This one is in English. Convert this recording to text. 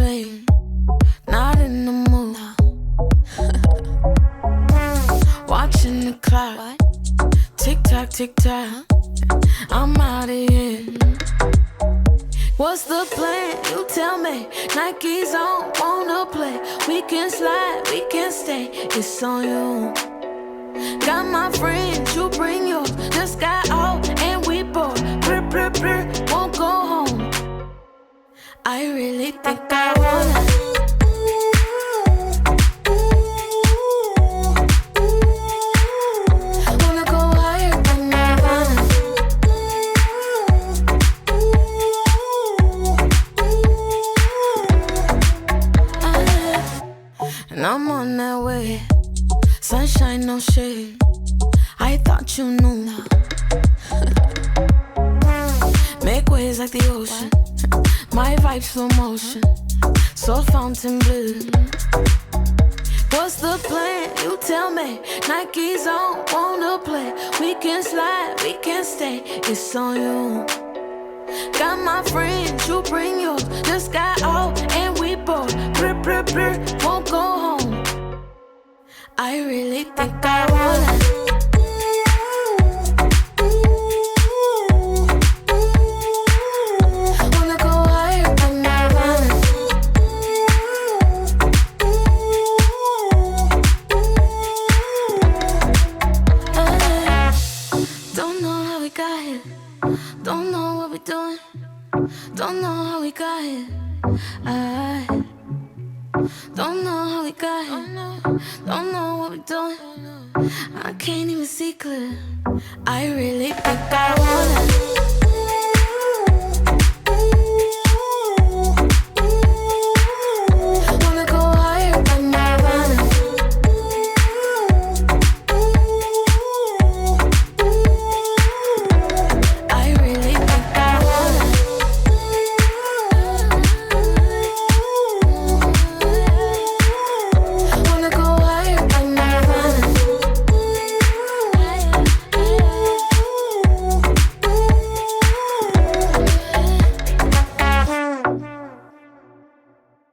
plane, not in the mood. Watching the clock, tick tock, tick tock. I'm out of here. What's the plan? You tell me. Nike's on, wanna play. We can slide, we can stay. It's on you. Got my friends, you bring yours. Just got out and we bored. Brr, brr, brr, won't go home. I really think I wanna. And I'm on that way. Sunshine, no shade. I thought you knew. Make waves like the ocean. My vibes slow motion. So fountain blue. What's the plan? You tell me. Nike's on, wanna play. We can slide, we can stay. It's on you. Got my friends, you bring yours. Just got out and we bored. Brr, brr, brr, won't go home. I really think I wanna. Wanna go higher, but not running. Don't know how we got here. Don't know what we're doing. Don't know how we got here. I don't know how we got here. Don't know what we're doing. I can't even see clear. I really think I wanna.